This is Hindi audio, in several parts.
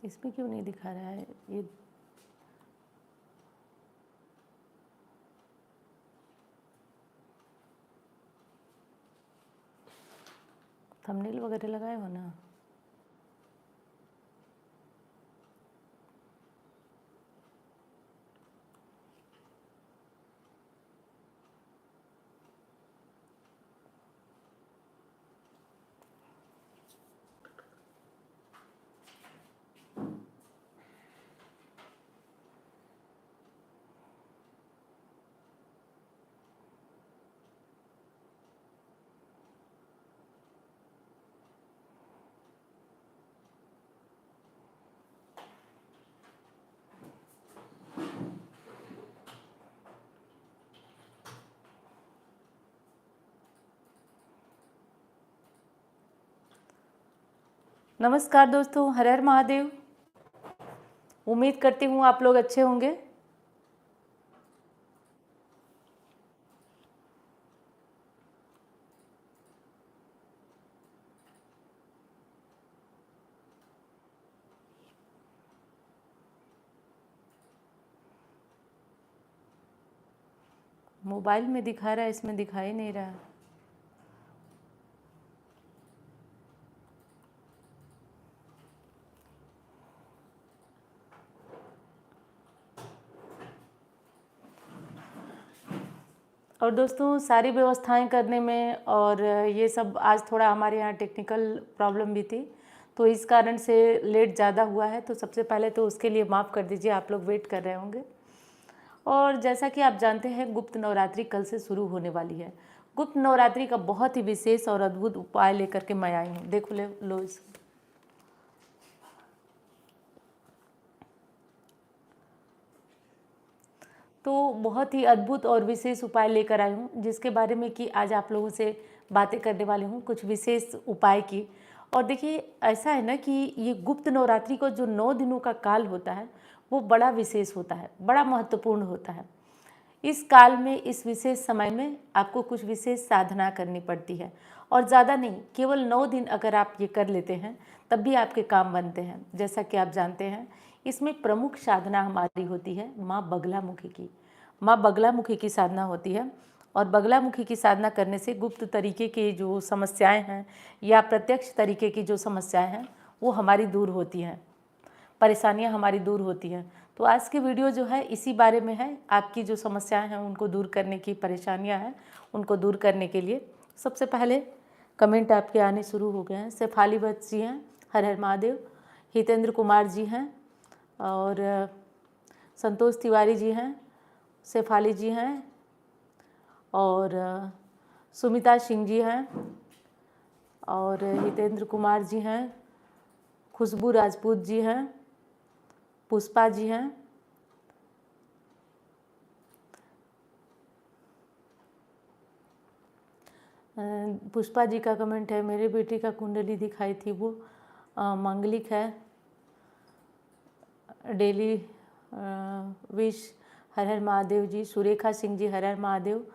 इसमें क्यों नहीं दिखा रहा है ये? थंबनेल वगैरह लगाए हो ना? नमस्कार दोस्तों, हर हर महादेव। उम्मीद करती हूँ आप लोग अच्छे होंगे। मोबाइल में दिखा रहा है, इसमें दिखाई नहीं रहा। और दोस्तों, सारी व्यवस्थाएं करने में और ये सब आज थोड़ा हमारे यहाँ टेक्निकल प्रॉब्लम भी थी, तो इस कारण से लेट ज़्यादा हुआ है। तो सबसे पहले तो उसके लिए माफ़ कर दीजिए, आप लोग वेट कर रहे होंगे। और जैसा कि आप जानते हैं, गुप्त नवरात्रि कल से शुरू होने वाली है। गुप्त नवरात्रि का बहुत ही विशेष और अद्भुत उपाय लेकर के मैं आई हूँ। देखो लो इस तो बहुत ही अद्भुत और विशेष उपाय लेकर आई हूँ, जिसके बारे में कि आज आप लोगों से बातें करने वाली हूँ, कुछ विशेष उपाय की। और देखिए, ऐसा है ना कि ये गुप्त नवरात्रि को जो 9 दिनों का काल होता है, वो बड़ा विशेष होता है, बड़ा महत्वपूर्ण होता है। इस काल में, इस विशेष समय में आपको कुछ विशेष साधना करनी पड़ती है, और ज़्यादा नहीं, केवल 9 दिन अगर आप ये कर लेते हैं तब भी आपके काम बनते हैं। जैसा कि आप जानते हैं, इसमें प्रमुख साधना हमारी होती है माँ बगलामुखी की। माँ बगलामुखी की साधना होती है, और बगलामुखी की साधना करने से गुप्त तरीके की जो समस्याएं हैं या प्रत्यक्ष तरीके की जो समस्याएं हैं वो हमारी दूर होती हैं, परेशानियां हमारी दूर होती हैं। तो आज की वीडियो जो है इसी बारे में है, आपकी जो समस्याएं हैं उनको दूर करने की, परेशानियां हैं उनको दूर करने के लिए। सबसे पहले कमेंट आपके आने शुरू हो गए हैं। शेफाली वत्स जी हैं, हर हर महादेव। हितेंद्र कुमार जी हैं, और संतोष तिवारी जी हैं, शेफाली जी हैं, और सुमिता सिंह जी हैं, और हितेंद्र कुमार जी हैं, खुशबू राजपूत जी हैं, पुष्पा जी हैं, पुष्पा जी का कमेंट है, मेरे बेटे का कुंडली दिखाई थी, वो मांगलिक है, डेली विश, हर हर महादेव जी। सुरेखा सिंह जी, हर हर महादेव।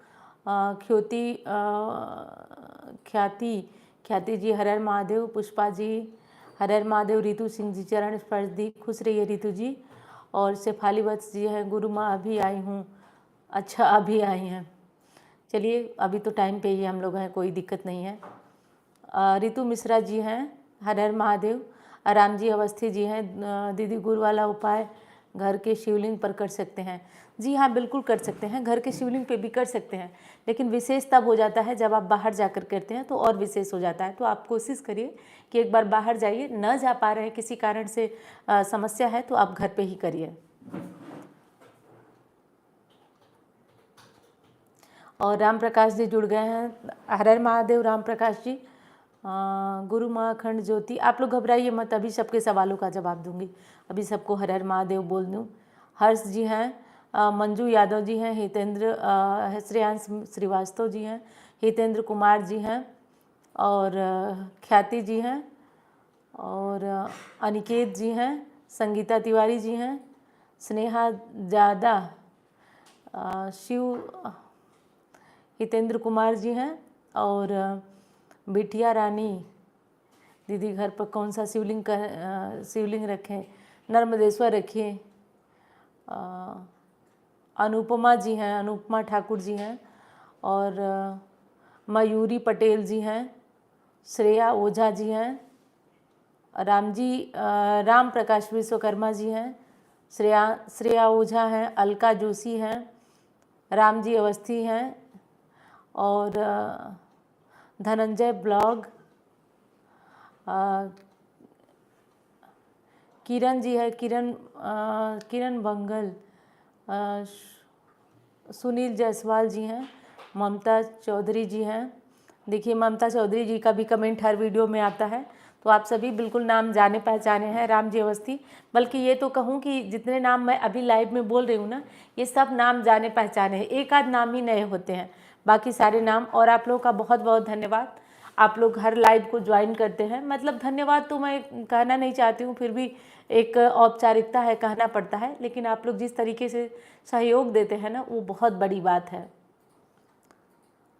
ख्याति जी, हर हर महादेव। पुष्पा जी, हर हर महादेव। रितु सिंह जी, चरण स्पर्श दी, खुश रहिए रितु जी। और शेफाली वत्स जी हैं, गुरु माँ अभी आई हूँ। अच्छा, अभी आई हैं, चलिए अभी तो टाइम पे ही हम लोग हैं, कोई दिक्कत नहीं है। रितु मिश्रा जी हैं, हर हर महादेव। राम जी अवस्थी जी हैं, दीदी गुड़ वाला उपाय घर के शिवलिंग पर कर सकते हैं। जी हाँ, बिल्कुल कर सकते हैं, घर के शिवलिंग पे भी कर सकते हैं, लेकिन विशेष तब हो जाता है जब आप बाहर जाकर करते हैं, तो और विशेष हो जाता है। तो आप कोशिश करिए कि एक बार बाहर जाइए, न जा पा रहे हैं, किसी कारण से समस्या है, तो आप घर पे ही करिए। और राम प्रकाश जी जुड़ गए हैं, हर हर महादेव राम प्रकाश जी। गुरु माँ अखंड ज्योति। आप लोग घबराइए मत, अभी सबके सवालों का जवाब दूंगी, अभी सबको हर हर महादेव बोल दूँ। हर्ष जी हैं, मंजू यादव जी हैं, हितेंद्र श्रेयांश श्रीवास्तव जी हैं, हितेंद्र कुमार जी हैं, और ख्याति जी हैं, और अनिकेत जी हैं, संगीता तिवारी जी हैं, स्नेहा जादा, शिव, हितेंद्र कुमार जी हैं, और बिटिया रानी दीदी घर पर कौन सा शिवलिंग रखें? नर्मदेश्वर रखिए। अनुपमा जी हैं, अनुपमा ठाकुर जी हैं, और मयूरी पटेल जी हैं, श्रेया ओझा जी हैं, राम प्रकाश विश्वकर्मा जी हैं, श्रेया ओझा हैं, अलका जोशी हैं, राम जी अवस्थी हैं, और धनंजय ब्लॉग, किरण जी है, किरण बंगल, सुनील जायसवाल जी हैं, ममता चौधरी जी हैं। देखिए ममता चौधरी जी का भी कमेंट हर वीडियो में आता है, तो आप सभी बिल्कुल नाम जाने पहचाने हैं। राम जी अवस्थी, बल्कि ये तो कहूँ कि जितने नाम मैं अभी लाइव में बोल रही हूँ ना, ये सब नाम जाने पहचाने हैं, एक आध नाम ही नए होते हैं, बाकी सारे नाम। और आप लोगों का बहुत बहुत धन्यवाद, आप लोग हर लाइव को ज्वाइन करते हैं। मतलब धन्यवाद तो मैं कहना नहीं चाहती हूँ, फिर भी एक औपचारिकता है, कहना पड़ता है। लेकिन आप लोग जिस तरीके से सहयोग देते हैं ना, वो बहुत बड़ी बात है।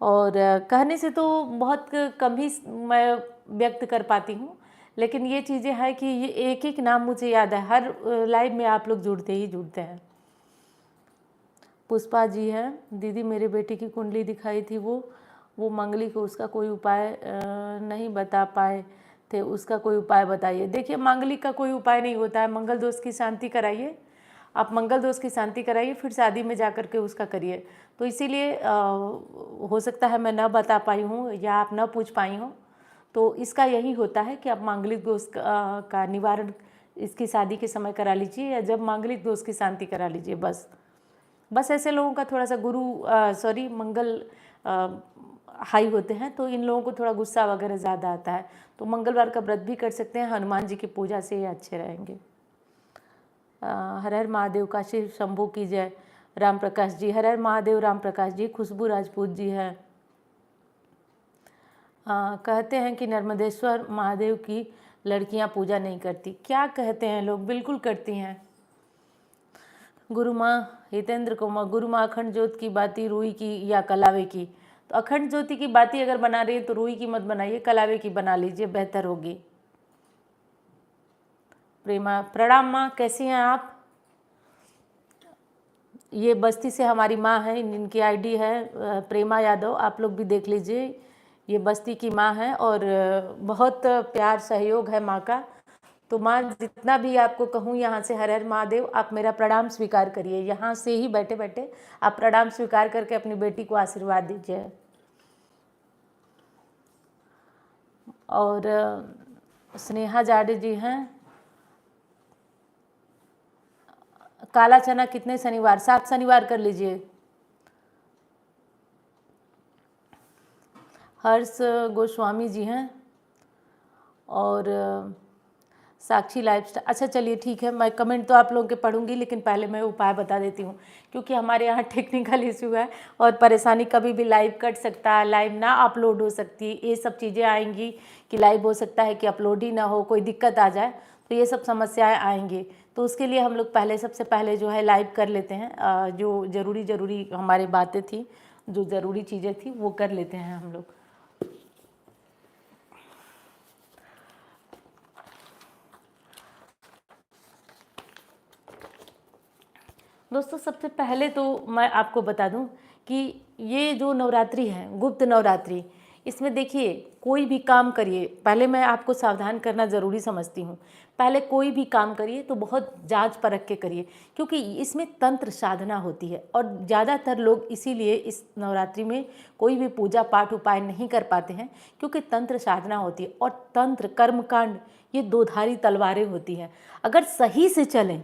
और कहने से तो बहुत कम ही मैं व्यक्त कर पाती हूँ, लेकिन ये चीज़ें हैं कि ये एक एक नाम मुझे याद है, हर लाइव में आप लोग जुड़ते ही जुड़ते हैं। पुष्पा जी हैं, दीदी मेरे बेटे की कुंडली दिखाई थी, वो मंगली को, उसका कोई उपाय नहीं बता पाए थे, उसका कोई उपाय बताइए। देखिए मांगलिक का कोई उपाय नहीं होता है, मंगल दोष की शांति कराइए, आप मंगल दोष की शांति कराइए, फिर शादी में जा कर के उसका करिए। तो इसीलिए हो सकता है मैं न बता पाई हूँ या आप न पूछ पाई हों, तो इसका यही होता है कि आप मांगलिक दोष का निवारण इसकी शादी के समय करा लीजिए, या जब मांगलिक दोष की शांति करा लीजिए। बस ऐसे लोगों का थोड़ा सा मंगल हाई होते हैं, तो इन लोगों को थोड़ा गुस्सा वगैरह ज़्यादा आता है। तो मंगलवार का व्रत भी कर सकते हैं, हनुमान जी की पूजा से ये अच्छे रहेंगे। हर हर महादेव, काशी शंभू की जय। राम प्रकाश जी, हर हर महादेव, राम प्रकाश जी। खुशबू राजपूत जी हैं, कहते हैं कि नर्मदेश्वर महादेव की लड़कियां पूजा नहीं करती। क्या कहते हैं लोग? बिल्कुल करती हैं। गुरु माँ हितेंद्र कुमार, गुरु माँ अखंड ज्योत की बाती रुई की या कलावे की? तो अखंड ज्योति की बाती अगर बना रही है तो रुई की मत बनाइए, कलावे की बना लीजिए, बेहतर होगी। प्रेमा, प्रणाम माँ, कैसी हैं आप? ये बस्ती से हमारी माँ है, इनकी आईडी है प्रेमा यादव, आप लोग भी देख लीजिए। ये बस्ती की माँ है और बहुत प्यार सहयोग है माँ का। तो माँ जितना भी आपको कहूँ यहाँ से हर हर महादेव, आप मेरा प्रणाम स्वीकार करिए, यहाँ से ही बैठे बैठे आप प्रणाम स्वीकार करके अपनी बेटी को आशीर्वाद दीजिए। और स्नेहा जाडे जी हैं, काला चना कितने शनिवार? 7 शनिवार कर लीजिए। हर्ष गोस्वामी जी हैं, और साक्षी लाइफस्टाइल। अच्छा चलिए ठीक है, मैं कमेंट तो आप लोगों के पढ़ूंगी, लेकिन पहले मैं उपाय बता देती हूँ, क्योंकि हमारे यहाँ टेक्निकल इशू है और परेशानी, कभी भी लाइव कट सकता है, लाइव ना अपलोड हो सकती, ये सब चीज़ें आएंगी कि लाइव हो सकता है कि अपलोड ही ना हो, कोई दिक्कत आ जाए, तो ये सब समस्याएँ आएंगी। तो उसके लिए हम लोग सबसे पहले जो है लाइव कर लेते हैं, जो ज़रूरी हमारी बातें थी, जो ज़रूरी चीज़ें थी वो कर लेते हैं हम लोग। दोस्तों सबसे पहले तो मैं आपको बता दूं कि ये जो नवरात्रि है, गुप्त नवरात्रि, इसमें देखिए कोई भी काम करिए, पहले मैं आपको सावधान करना ज़रूरी समझती हूँ। पहले कोई भी काम करिए तो बहुत जांच परख के करिए, क्योंकि इसमें तंत्र साधना होती है, और ज़्यादातर लोग इसीलिए इस नवरात्रि में कोई भी पूजा पाठ उपाय नहीं कर पाते हैं, क्योंकि तंत्र साधना होती है। और तंत्र कर्मकांड ये दोधारी तलवारें होती हैं, अगर सही से चलें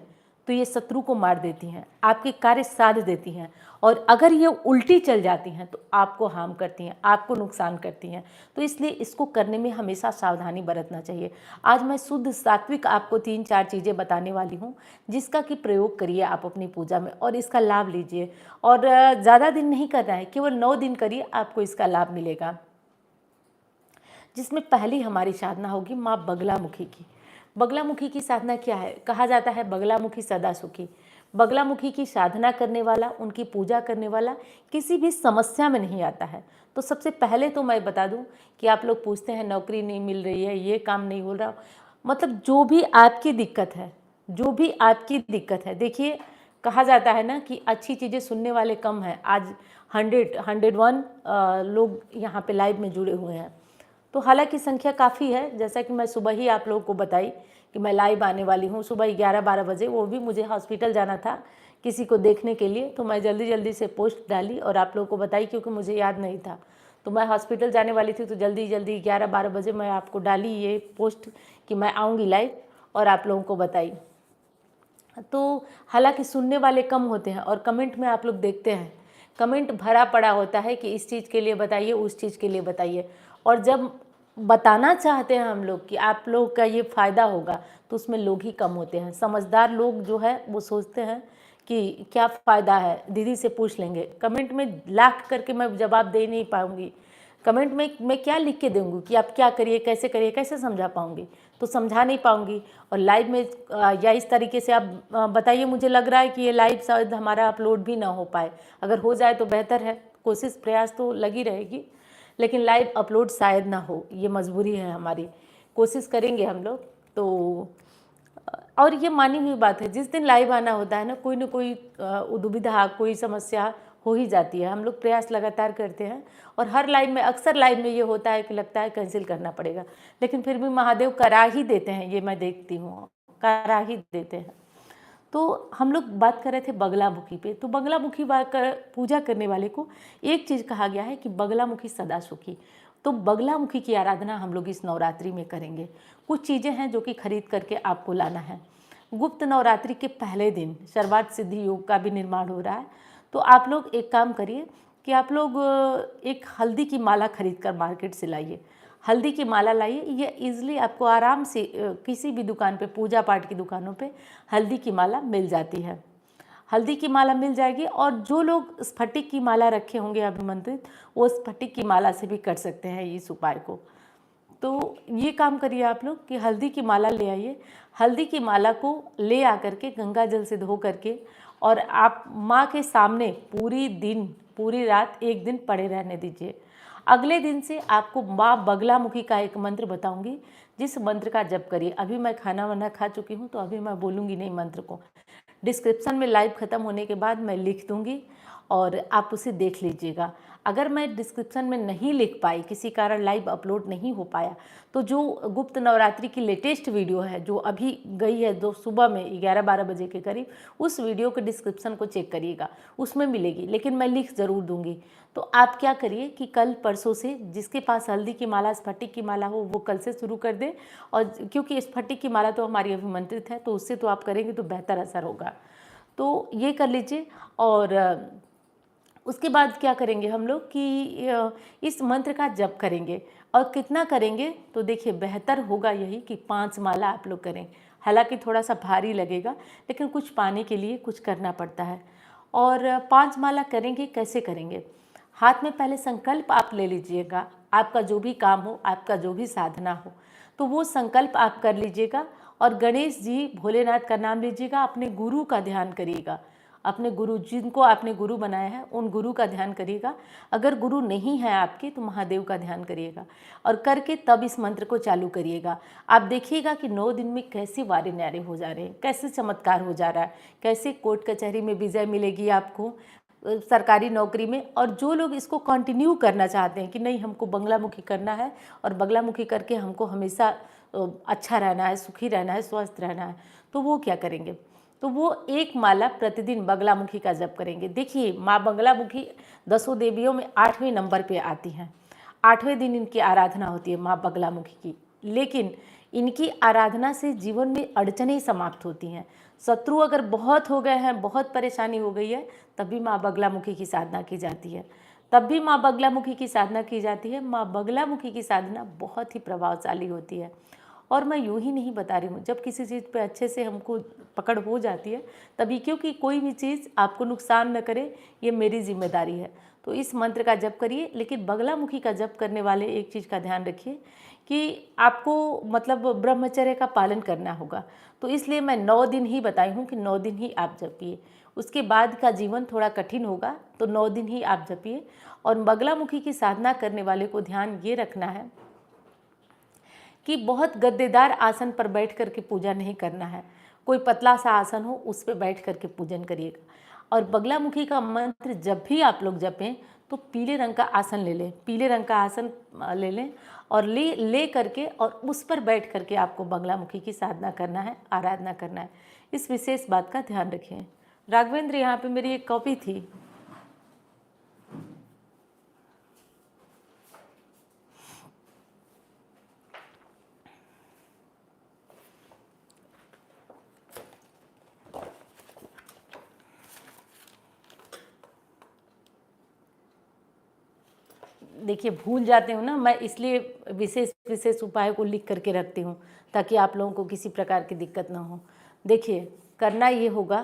तो ये शत्रु को मार देती हैं, आपके कार्य साध देती हैं, और अगर ये उल्टी चल जाती हैं तो आपको हार्म करती हैं, आपको नुकसान करती हैं। तो इसलिए इसको करने में हमेशा सावधानी बरतना चाहिए। आज मैं शुद्ध सात्विक आपको 3-4 चीज़ें बताने वाली हूँ, जिसका कि प्रयोग करिए आप अपनी पूजा में और इसका लाभ लीजिए। और ज़्यादा दिन नहीं करना है, केवल 9 दिन करिए, आपको इसका लाभ मिलेगा। जिसमें पहली हमारी साधना होगी माँ बगलामुखी की। बगलामुखी की साधना क्या है? कहा जाता है बगलामुखी सदा सुखी। बगलामुखी की साधना करने वाला, उनकी पूजा करने वाला किसी भी समस्या में नहीं आता है। तो सबसे पहले तो मैं बता दूं कि आप लोग पूछते हैं नौकरी नहीं मिल रही है, ये काम नहीं हो रहा, मतलब जो भी आपकी दिक्कत है, जो भी आपकी दिक्कत है, देखिए कहा जाता है ना कि अच्छी चीज़ें सुनने वाले कम हैं। आज 101 लोग यहाँ पे लाइव में जुड़े हुए हैं, तो हालांकि संख्या काफ़ी है। जैसा कि मैं सुबह ही आप लोगों को बताई कि मैं लाइव आने वाली हूँ सुबह 11-12 बजे, वो भी मुझे हॉस्पिटल जाना था किसी को देखने के लिए, तो मैं जल्दी जल्दी से पोस्ट डाली और आप लोगों को बताई क्योंकि मुझे याद नहीं था। तो मैं हॉस्पिटल जाने वाली थी, तो जल्दी जल्दी 11-12 बजे मैं आपको डाली ये पोस्ट कि मैं आऊँगी लाइव और आप लोगों को बताई। तो हालांकि सुनने वाले कम होते हैं और कमेंट में आप लोग देखते हैं, कमेंट भरा पड़ा होता है कि इस चीज़ के लिए बताइए, उस चीज़ के लिए बताइए, और जब बताना चाहते हैं हम लोग कि आप लोग का ये फ़ायदा होगा, तो उसमें लोग ही कम होते हैं। समझदार लोग जो है वो सोचते हैं कि क्या फ़ायदा है, दीदी से पूछ लेंगे। कमेंट में लाख करके मैं जवाब दे नहीं पाऊँगी, कमेंट में मैं क्या लिख के दूँगी कि आप क्या करिए, कैसे समझा पाऊँगी, तो समझा नहीं पाऊँगी। और लाइव में या इस तरीके से आप बताइए, मुझे लग रहा है कि ये लाइव शायद हमारा अपलोड भी ना हो पाए। अगर हो जाए तो बेहतर है, कोशिश प्रयास तो लगी रहेगी, लेकिन लाइव अपलोड शायद ना हो, ये मजबूरी है हमारी। कोशिश करेंगे हम लोग। तो और ये मानी हुई बात है, जिस दिन लाइव आना होता है ना, कोई ना कोई दुविधा, कोई समस्या हो ही जाती है। हम लोग प्रयास लगातार करते हैं और हर लाइव में, अक्सर लाइव में ये होता है कि लगता है कैंसिल करना पड़ेगा, लेकिन फिर भी महादेव करा ही देते हैं, ये मैं देखती हूँ, करा ही देते हैं। तो हम लोग बात कर रहे थे बगलामुखी पे। तो बगलामुखी पूजा करने वाले को एक चीज़ कहा गया है कि बगलामुखी सदा सुखी। तो बगलामुखी की आराधना हम लोग इस नवरात्रि में करेंगे। कुछ चीज़ें हैं जो कि खरीद करके आपको लाना है। गुप्त नवरात्रि के पहले दिन सर्वार्थ सिद्धि योग का भी निर्माण हो रहा है। तो आप लोग एक काम करिए कि आप लोग एक हल्दी की माला खरीद कर मार्केट से लाइए। हल्दी की माला लाइए, ये ईज़िली आपको आराम से किसी भी दुकान पे, पूजा पाठ की दुकानों पे हल्दी की माला मिल जाती है। हल्दी की माला मिल जाएगी, और जो लोग स्फटिक की माला रखे होंगे अभिमंत्रित, वो स्फटिक की माला से भी कर सकते हैं इस उपाय को। तो ये काम करिए आप लोग कि हल्दी की माला ले आइए। हल्दी की माला को ले आकर के गंगा जल से धो करके, और आप माँ के सामने पूरी दिन, पूरी रात, एक दिन पड़े रहने दीजिए। अगले दिन से आपको माँ बगलामुखी का एक मंत्र बताऊंगी, जिस मंत्र का जप करिए। अभी मैं खाना वाना खा चुकी हूँ, तो अभी मैं बोलूँगी नहीं मंत्र को। डिस्क्रिप्शन में लाइव ख़त्म होने के बाद मैं लिख दूँगी और आप उसे देख लीजिएगा। अगर मैं डिस्क्रिप्शन में नहीं लिख पाई, किसी कारण लाइव अपलोड नहीं हो पाया, तो जो गुप्त नवरात्रि की लेटेस्ट वीडियो है जो अभी गई है, जो सुबह में 11-12 बजे के करीब, उस वीडियो के डिस्क्रिप्शन को चेक करिएगा, उसमें मिलेगी, लेकिन मैं लिख ज़रूर दूँगी। तो आप क्या करिए कि कल परसों से जिसके पास हल्दी की माला, स्फटिक की माला हो, वो कल से शुरू कर दे। और क्योंकि स्फटिक की माला तो हमारी अभिमंत्रित है, तो उससे तो आप करेंगे तो बेहतर असर होगा। तो ये कर लीजिए। और उसके बाद क्या करेंगे हम लोग कि इस मंत्र का जप करेंगे। और कितना करेंगे, तो देखिए बेहतर होगा यही कि 5 माला आप लोग करें। हालांकि थोड़ा सा भारी लगेगा, लेकिन कुछ पाने के लिए कुछ करना पड़ता है। और 5 माला करेंगे, कैसे करेंगे? हाथ में पहले संकल्प आप ले लीजिएगा, आपका जो भी काम हो, आपका जो भी साधना हो, तो वो संकल्प आप कर लीजिएगा। और गणेश जी, भोलेनाथ का नाम लीजिएगा, अपने गुरु का ध्यान करिएगा, अपने गुरु, जिनको आपने गुरु बनाया है उन गुरु का ध्यान करिएगा। अगर गुरु नहीं है आपके, तो महादेव का ध्यान करिएगा, और करके तब इस मंत्र को चालू करिएगा। आप देखिएगा कि 9 दिन में कैसे वारे न्यारे हो जा रहे हैं, कैसे चमत्कार हो जा रहा है, कैसे कोर्ट कचहरी में विजय मिलेगी आपको, सरकारी नौकरी में। और जो लोग इसको कंटिन्यू करना चाहते हैं कि नहीं, हमको बगलामुखी करना है और बगलामुखी करके हमको हमेशा अच्छा रहना है, सुखी रहना है, स्वस्थ रहना है, तो वो क्या करेंगे? तो वो एक माला प्रतिदिन बगलामुखी का जप करेंगे। देखिए, माँ बगलामुखी 10 देवियों में 8वें नंबर पे आती हैं। 8वें दिन इनकी आराधना होती है माँ बगलामुखी की। लेकिन इनकी आराधना से जीवन में अड़चनें समाप्त होती हैं। शत्रु अगर बहुत हो गए हैं, बहुत परेशानी हो गई है, तब भी माँ बगलामुखी की साधना की जाती है, तब भी माँ बगलामुखी की साधना की जाती है। माँ बगलामुखी की साधना बहुत ही प्रभावशाली होती है। और मैं यूँ ही नहीं बता रही हूँ, जब किसी चीज़ पे अच्छे से हमको पकड़ हो जाती है तभी, क्योंकि कोई भी चीज़ आपको नुकसान न करे, ये मेरी जिम्मेदारी है। तो इस मंत्र का जप करिए। लेकिन बगलामुखी का जप करने वाले एक चीज़ का ध्यान रखिए कि आपको मतलब ब्रह्मचर्य का पालन करना होगा। तो इसलिए मैं 9 दिन ही बताई हूँ कि 9 दिन ही आप जपिए। उसके बाद का जीवन थोड़ा कठिन होगा, तो 9 दिन ही आप जपिए। और बगलामुखी की साधना करने वाले को ध्यान ये रखना है कि बहुत गद्देदार आसन पर बैठ कर के पूजा नहीं करना है। कोई पतला सा आसन हो उस पर बैठ कर के पूजन करिएगा। और बगलामुखी का मंत्र जब भी आप लोग जपें तो पीले रंग का आसन ले लें, पीले रंग का आसन ले लें और ले करके और उस पर बैठ करके आपको बगलामुखी की साधना करना है, आराधना करना है। इस विशेष बात का ध्यान रखें। राघवेंद्र, यहाँ पे मेरी एक कॉपी थी। देखिए भूल जाते हो ना, मैं इसलिए विशेष विशेष उपाय को लिख करके रखती हूँ ताकि आप लोगों को किसी प्रकार की दिक्कत ना हो। देखिए करना ये होगा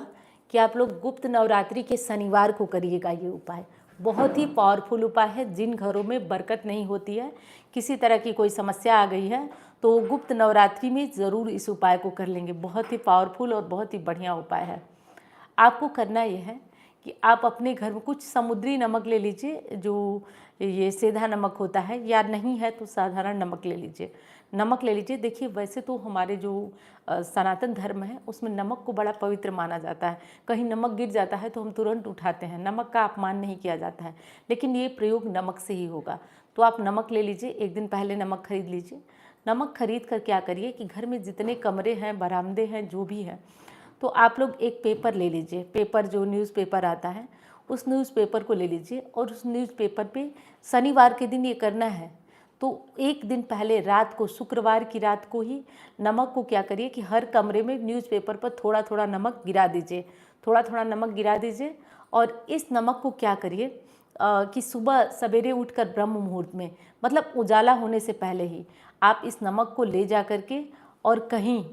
कि आप लोग गुप्त नवरात्रि के शनिवार को करिएगा ये उपाय। बहुत ही पावरफुल उपाय है। जिन घरों में बरकत नहीं होती है, किसी तरह की कोई समस्या आ गई है, तो गुप्त नवरात्रि में ज़रूर इस उपाय को कर लेंगे। बहुत ही पावरफुल और बहुत ही बढ़िया उपाय है। आपको करना यह है कि आप अपने घर में कुछ समुद्री नमक ले लीजिए, जो ये सेंधा नमक होता है, या नहीं है तो साधारण नमक ले लीजिए। नमक ले लीजिए। देखिए वैसे तो हमारे जो सनातन धर्म है उसमें नमक को बड़ा पवित्र माना जाता है। कहीं नमक गिर जाता है तो हम तुरंत उठाते हैं, नमक का अपमान नहीं किया जाता है, लेकिन ये प्रयोग नमक से ही होगा। तो आप नमक ले लीजिए, एक दिन पहले नमक खरीद लीजिए। नमक खरीद कर क्या करिए कि घर में जितने कमरे हैं, बरामदे हैं, जो भी हैं, तो आप लोग एक पेपर ले लीजिए। पेपर जो न्यूज़पेपर आता है उस न्यूज़पेपर को ले लीजिए और उस न्यूज़पेपर पे शनिवार के दिन ये करना है। तो एक दिन पहले रात को, शुक्रवार की रात को ही नमक को क्या करिए कि हर कमरे में न्यूज़पेपर पर थोड़ा थोड़ा नमक गिरा दीजिए, थोड़ा थोड़ा नमक गिरा दीजिए। और इस नमक को क्या करिए कि सुबह सवेरे उठकर ब्रह्म मुहूर्त में, मतलब उजाला होने से पहले ही, आप इस नमक को ले जा करके और कहीं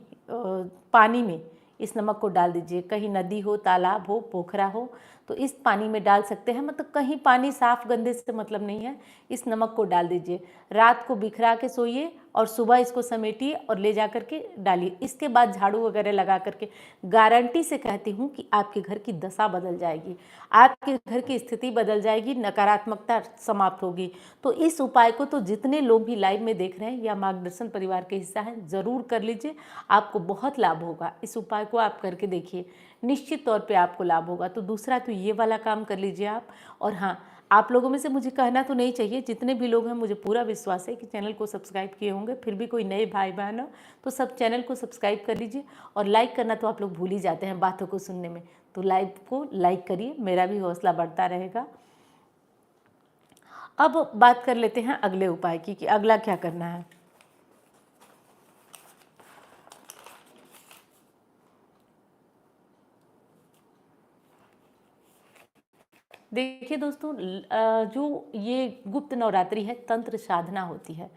पानी में इस नमक को डाल दीजिए। कहीं नदी हो, तालाब हो, पोखरा हो तो इस पानी में डाल सकते हैं। मतलब कहीं पानी साफ गंदे से मतलब नहीं है, इस नमक को डाल दीजिए। रात को बिखरा के सोइए और सुबह इसको समेटिए और ले जा करके डालिए। इसके बाद झाड़ू वगैरह लगा करके, गारंटी से कहती हूँ कि आपके घर की दशा बदल जाएगी, आपके घर की स्थिति बदल जाएगी, नकारात्मकता समाप्त होगी। तो इस उपाय को तो जितने लोग भी लाइव में देख रहे हैं या मार्गदर्शन परिवार के हिस्सा हैं, ज़रूर कर लीजिए। आपको बहुत लाभ होगा। इस उपाय को आप करके देखिए, निश्चित तौर पे आपको लाभ होगा। तो दूसरा तो ये वाला काम कर लीजिए आप। और हाँ, आप लोगों में से मुझे कहना तो नहीं चाहिए, जितने भी लोग हैं मुझे पूरा विश्वास है कि चैनल को सब्सक्राइब किए होंगे। फिर भी कोई नए भाई बहन हो तो सब चैनल को सब्सक्राइब कर लीजिए। और लाइक करना तो आप लोग भूल ही जाते हैं बातों को सुनने में, तो लाइव को लाइक करिए, मेरा भी हौसला बढ़ता रहेगा। अब बात कर लेते हैं अगले उपाय की कि अगला क्या करना है। देखिए दोस्तों, जो ये गुप्त नवरात्रि है, तंत्र साधना होती है।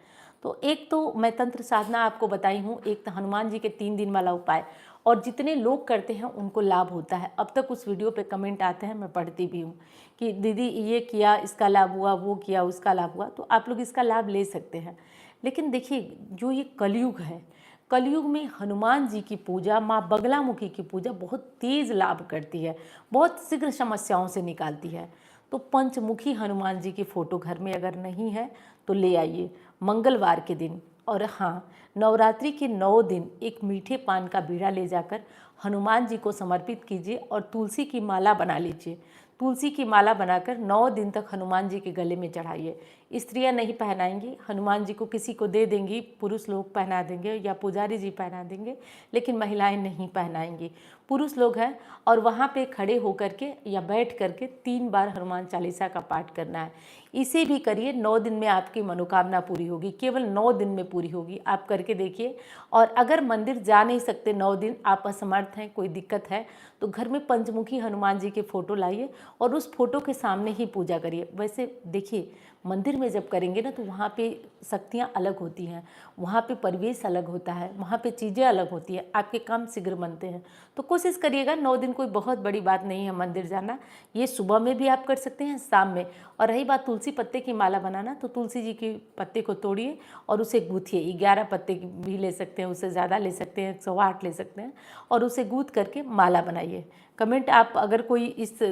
तो एक तो मैं तंत्र साधना आपको बताई हूँ, एक तो हनुमान जी के 3 दिन वाला उपाय, और जितने लोग करते हैं उनको लाभ होता है। अब तक उस वीडियो पे कमेंट आते हैं, मैं पढ़ती भी हूँ कि दीदी ये किया इसका लाभ हुआ, वो किया उसका लाभ हुआ। तो आप लोग इसका लाभ ले सकते हैं। लेकिन देखिए जो ये कलयुग है, कलयुग में हनुमान जी की पूजा, माँ बगलामुखी की पूजा बहुत तेज़ लाभ करती है, बहुत शीघ्र समस्याओं से निकालती है। तो पंचमुखी हनुमान जी की फ़ोटो घर में अगर नहीं है तो ले आइए मंगलवार के दिन। और हाँ, नवरात्रि के 9 दिन एक मीठे पान का बीड़ा ले जाकर हनुमान जी को समर्पित कीजिए और तुलसी की माला बना लीजिए। तुलसी की माला बनाकर 9 दिन तक हनुमान जी के गले में चढ़ाइए। स्त्रियां नहीं पहनाएंगी, हनुमान जी को किसी को दे देंगी, पुरुष लोग पहना देंगे या पुजारी जी पहना देंगे, लेकिन महिलाएं नहीं पहनाएंगी। पुरुष लोग हैं और वहाँ पे खड़े होकर के या बैठ करके 3 बार हनुमान चालीसा का पाठ करना है। इसे भी करिए, 9 दिन में आपकी मनोकामना पूरी होगी, केवल 9 दिन में पूरी होगी। आप करके देखिए। और अगर मंदिर जा नहीं सकते 9 दिन, आप असमर्थ हैं, कोई दिक्कत है, तो घर में पंचमुखी हनुमान जी के फ़ोटो लाइए और उस फोटो के सामने ही पूजा करिए। वैसे देखिए, मंदिर में जब करेंगे ना तो वहाँ पे शक्तियाँ अलग होती हैं, वहाँ पे परिवेश अलग होता है, वहाँ पे चीज़ें अलग होती है, आपके काम शीघ्र बनते हैं। तो कोशिश करिएगा, 9 दिन कोई बहुत बड़ी बात नहीं है मंदिर जाना, ये सुबह में भी आप कर सकते हैं, शाम में। और रही बात तुलसी पत्ते की माला बनाना, तो तुलसी जी के पत्ते को तोड़िए और उसे गूँथिए। 11 पत्ते भी ले सकते हैं, उससे ज़्यादा ले सकते हैं, 108 ले सकते हैं, और उसे गूँथ करके माला बनाइए। कमेंट आप अगर कोई इस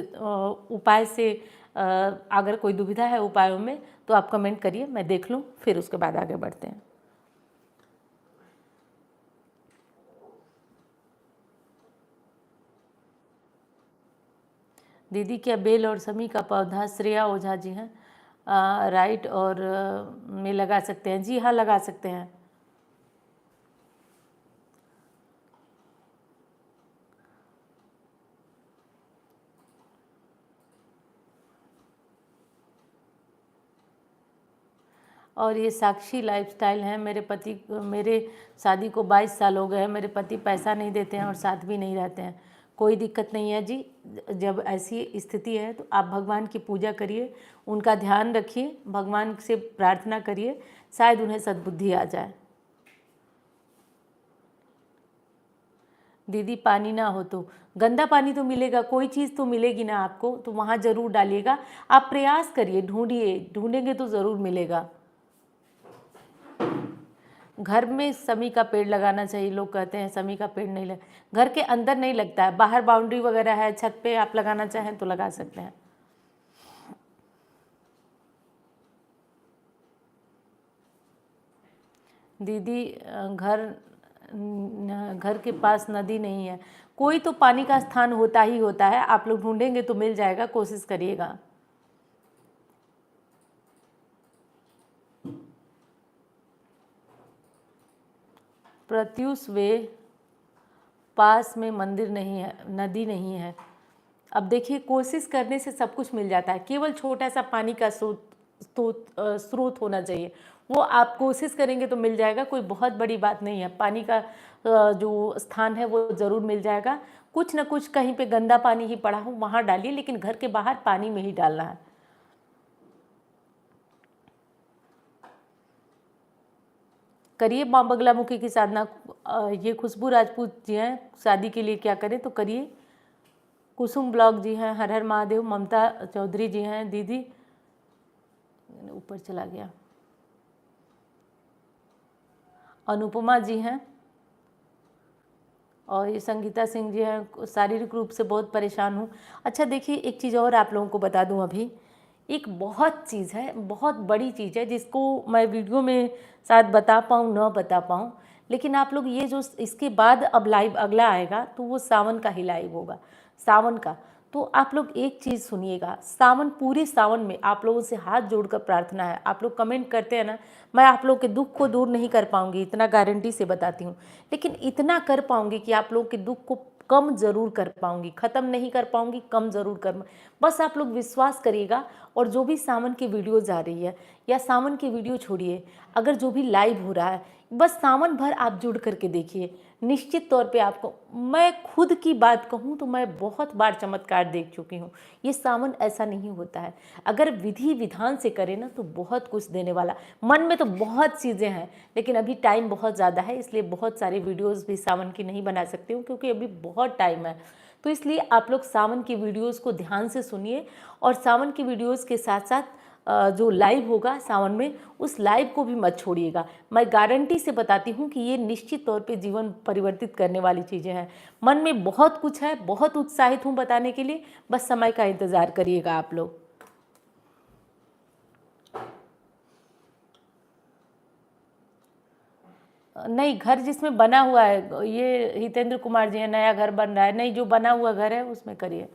उपाय से अगर कोई दुविधा है उपायों में तो आप कमेंट करिए, मैं देख लूँ, फिर उसके बाद आगे बढ़ते हैं। दीदी क्या बेल और समी का पौधा श्रेया ओझा जी हैं राइट और में लगा सकते हैं? जी हाँ, लगा सकते हैं। और ये साक्षी लाइफस्टाइल है, मेरे शादी को 22 साल हो गए हैं, मेरे पति पैसा नहीं देते हैं और साथ भी नहीं रहते हैं। कोई दिक्कत नहीं है जी, जब ऐसी स्थिति है तो आप भगवान की पूजा करिए, उनका ध्यान रखिए, भगवान से प्रार्थना करिए, शायद उन्हें सद्बुद्धि आ जाए। दीदी पानी ना हो तो गंदा पानी तो मिलेगा, कोई चीज़ तो मिलेगी ना आपको, तो वहाँ ज़रूर डालिएगा। आप प्रयास करिए, ढूंढिए, ढूंढेंगे तो ज़रूर मिलेगा। घर में समी का पेड़ लगाना चाहिए, लोग कहते हैं समी का पेड़ नहीं लग, घर के अंदर नहीं लगता है, बाहर बाउंड्री वगैरह है, छत पे आप लगाना चाहें तो लगा सकते हैं। दीदी घर के पास नदी नहीं है, कोई तो पानी का स्थान होता ही होता है, आप लोग ढूंढेंगे तो मिल जाएगा, कोशिश करिएगा। प्रत्युष वे पास में मंदिर नहीं है, नदी नहीं है। अब देखिए, कोशिश करने से सब कुछ मिल जाता है, केवल छोटा सा पानी का स्रोत होना चाहिए, वो आप कोशिश करेंगे तो मिल जाएगा, कोई बहुत बड़ी बात नहीं है। पानी का जो स्थान है वो ज़रूर मिल जाएगा। कुछ ना कुछ कहीं पे गंदा पानी ही पड़ा हो वहाँ डालिए, लेकिन घर के बाहर पानी में ही डालना है। करिए माँ बगलामुखी की साधना। ये खुशबू राजपूत जी हैं, शादी के लिए क्या करें तो करिए। कुसुम ब्लॉग जी हैं, हर हर महादेव। ममता चौधरी जी हैं, दीदी ऊपर चला गया। अनुपमा जी हैं, और ये संगीता सिंह जी हैं, शारीरिक रूप से बहुत परेशान हूँ। अच्छा देखिए, एक चीज़ और आप लोगों को बता दूँ, अभी एक बहुत चीज़ है, बहुत बड़ी चीज़ है, जिसको मैं वीडियो में शायद बता पाऊँ ना बता पाऊँ, लेकिन आप लोग ये जो इसके बाद अब लाइव अगला आएगा तो वो सावन का ही लाइव होगा, सावन का। तो आप लोग एक चीज़ सुनिएगा, सावन, पूरे सावन में आप लोगों से हाथ जोड़कर प्रार्थना है। आप लोग कमेंट करते हैं ना, मैं आप लोग के दुख को दूर नहीं कर पाऊंगी, इतना गारंटी से बताती हूँ, लेकिन इतना कर पाऊंगी कि आप लोग के दुख को कम ज़रूर कर पाऊंगी, ख़त्म नहीं कर पाऊंगी, कम ज़रूर कर। बस आप लोग विश्वास करिएगा। और जो भी सावन की वीडियोज़ आ रही है, या सावन की वीडियो छोड़िए, अगर जो भी लाइव हो रहा है, बस सावन भर आप जुड़ करके देखिए, निश्चित तौर पे आपको, मैं खुद की बात कहूँ तो मैं बहुत बार चमत्कार देख चुकी हूँ। ये सावन ऐसा नहीं होता है, अगर विधि विधान से करें ना तो बहुत कुछ देने वाला। मन में तो बहुत चीज़ें हैं, लेकिन अभी टाइम बहुत ज़्यादा है, इसलिए बहुत सारे वीडियोज़ भी सावन की नहीं बना सकती हूँ, क्योंकि अभी बहुत टाइम है। तो इसलिए आप लोग सावन की वीडियोज़ को ध्यान से सुनिए, और सावन की वीडियोज़ के साथ साथ जो लाइव होगा सावन में, उस लाइव को भी मत छोड़िएगा। मैं गारंटी से बताती हूँ कि ये निश्चित तौर पे जीवन परिवर्तित करने वाली चीज़ें हैं। मन में बहुत कुछ है, बहुत उत्साहित हूँ बताने के लिए, बस समय का इंतज़ार करिएगा आप लोग। नहीं, घर जिसमें बना हुआ है, ये हितेंद्र कुमार जी हैं, नया घर बन रहा है, नहीं, जो बना हुआ घर है उसमें करिए।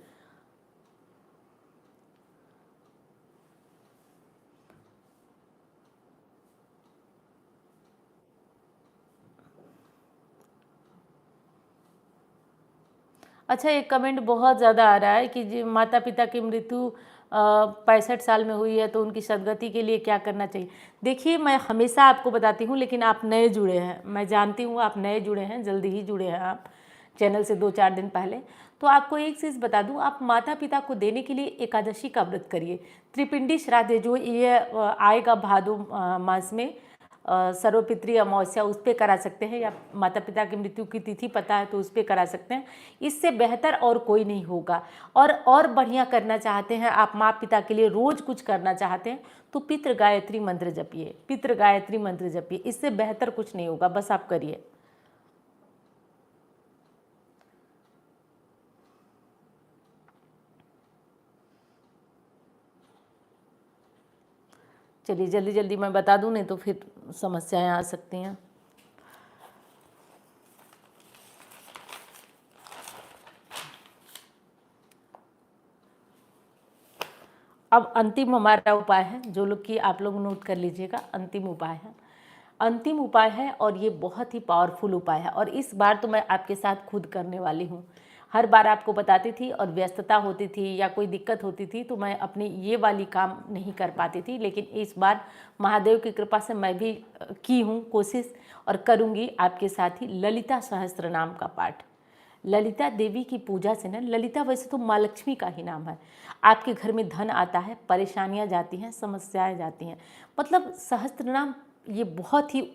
अच्छा, एक कमेंट बहुत ज़्यादा आ रहा है कि जी माता पिता की मृत्यु 65 साल में हुई है तो उनकी सदगति के लिए क्या करना चाहिए। देखिए, मैं हमेशा आपको बताती हूँ, लेकिन आप नए जुड़े हैं, मैं जानती हूँ आप नए जुड़े हैं, जल्दी ही जुड़े हैं आप, चैनल से 2-4 दिन पहले। तो आपको एक चीज़ बता दूं, आप माता पिता को देने के लिए एकादशी का व्रत करिए। त्रिपिंडी श्राद्ध है जो ये आएगा भादो मास में, सर्वपितृ अमावस्या, उस पर करा सकते हैं, या माता पिता की मृत्यु की तिथि पता है तो उस पर करा सकते हैं। इससे बेहतर और कोई नहीं होगा। और बढ़िया करना चाहते हैं आप, माँ पिता के लिए रोज़ कुछ करना चाहते हैं, तो पितृ गायत्री मंत्र जपिए, पितृ गायत्री मंत्र जपिए। इससे बेहतर कुछ नहीं होगा, बस आप करिए। चलिए जल्दी जल्दी मैं बता दूं, नहीं तो फिर समस्याएं आ सकती हैं। अब अंतिम हमारा उपाय है, जो लोग कि आप लोग नोट कर लीजिएगा, अंतिम उपाय है, अंतिम उपाय है, और ये बहुत ही पावरफुल उपाय है। और इस बार तो मैं आपके साथ खुद करने वाली हूँ। हर बार आपको बताती थी और व्यस्तता होती थी या कोई दिक्कत होती थी तो मैं अपनी ये वाली काम नहीं कर पाती थी, लेकिन इस बार महादेव की कृपा से मैं भी की हूँ कोशिश, और करूँगी आपके साथ ही ललिता सहस्त्र नाम का पाठ। ललिता देवी की पूजा से ना, ललिता वैसे तो माँ लक्ष्मी का ही नाम है, आपके घर में धन आता है, परेशानियाँ जाती हैं, समस्याएं जाती हैं। मतलब सहस्त्र नाम ये बहुत ही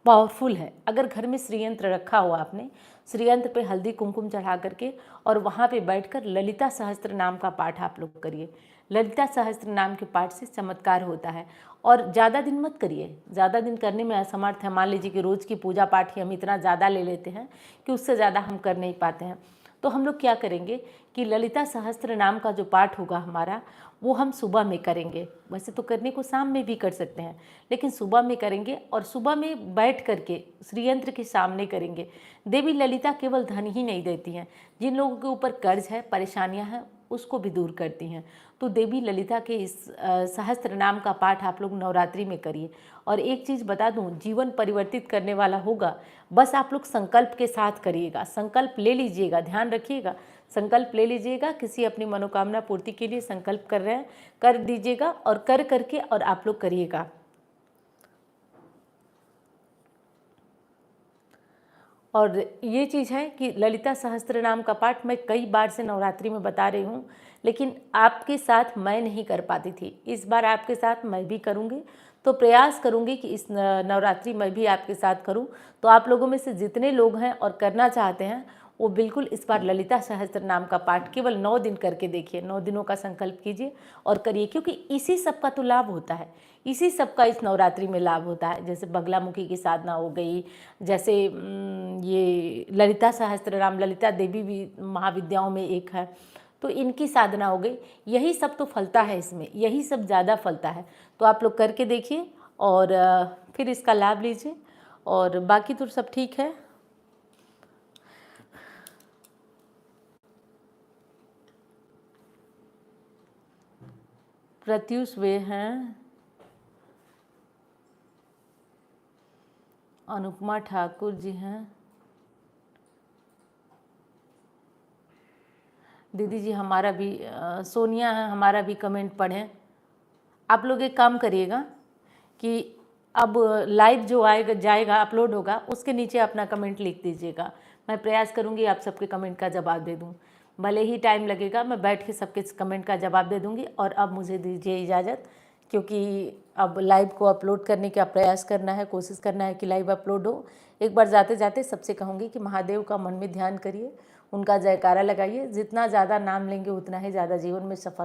पावरफुल है। अगर घर में श्रीयंत्र रखा हुआ आपने, श्रीयंत्र पे हल्दी कुमकुम चढ़ा करके और वहाँ पे बैठकर ललिता सहस्त्र नाम का पाठ आप लोग करिए। ललिता सहस्त्र नाम के पाठ से चमत्कार होता है। और ज़्यादा दिन मत करिए, ज़्यादा दिन करने में असमर्थ है। मान लीजिए कि रोज़ की पूजा पाठ ही हम इतना ज़्यादा ले लेते हैं कि उससे ज़्यादा हम कर नहीं पाते हैं, तो हम लोग क्या करेंगे कि ललिता सहस्त्र नाम का जो पाठ होगा हमारा, वो हम सुबह में करेंगे। वैसे तो करने को शाम में भी कर सकते हैं, लेकिन सुबह में करेंगे, और सुबह में बैठ करके श्रीयंत्र के सामने करेंगे। देवी ललिता केवल धन ही नहीं देती हैं, जिन लोगों के ऊपर कर्ज है, परेशानियां हैं, उसको भी दूर करती हैं। तो देवी ललिता के इस सहस्त्र नाम का पाठ आप लोग नवरात्रि में करिए। और एक चीज़ बता दूं, जीवन परिवर्तित करने वाला होगा, बस आप लोग संकल्प के साथ करिएगा। संकल्प ले लीजिएगा, ध्यान रखिएगा, संकल्प ले लीजिएगा। किसी अपनी मनोकामना पूर्ति के लिए संकल्प कर रहे हैं, कर दीजिएगा, और कर करके और आप लोग करिएगा। और ये चीज़ है कि ललिता सहस्त्र नाम का पाठ मैं कई बार से नवरात्रि में बता रही हूँ, लेकिन आपके साथ मैं नहीं कर पाती थी। इस बार आपके साथ मैं भी करूँगी, तो प्रयास करूँगी कि इस नवरात्रि मैं भी आपके साथ करूँ। तो आप लोगों में से जितने लोग हैं और करना चाहते हैं, वो बिल्कुल इस बार ललिता सहस्त्र नाम का पाठ केवल 9 दिन करके देखिए। 9 दिनों का संकल्प कीजिए और करिए, क्योंकि इसी सब का तो लाभ होता है, इसी सब का इस नवरात्रि में लाभ होता है। जैसे बगलामुखी की साधना हो गई, जैसे ये ललिता सहस्त्र नाम, ललिता देवी भी महाविद्याओं में एक है, तो इनकी साधना हो गई। यही सब तो फलता है इसमें, यही सब ज़्यादा फलता है। तो आप लोग करके देखिए और फिर इसका लाभ लीजिए। और बाकी तो सब ठीक है। प्रत्युष वे हैं, अनुपमा ठाकुर जी हैं, दीदी जी हमारा भी, सोनिया है, हमारा भी कमेंट पढ़ें। आप लोग एक काम करिएगा कि अब लाइव जो आएगा जाएगा अपलोड होगा, उसके नीचे अपना कमेंट लिख दीजिएगा। मैं प्रयास करूँगी आप सबके कमेंट का जवाब दे दूँ, भले ही टाइम लगेगा, मैं बैठ के सबके कमेंट का जवाब दे दूँगी। और अब मुझे दीजिए इजाज़त, क्योंकि अब लाइव को अपलोड करने का प्रयास करना है, कोशिश करना है कि लाइव अपलोड हो। एक बार जाते जाते सबसे कहूँगी कि महादेव का मन में ध्यान करिए, उनका जयकारा लगाइए। जितना ज़्यादा नाम लेंगे उतना ही ज़्यादा जीवन में सफल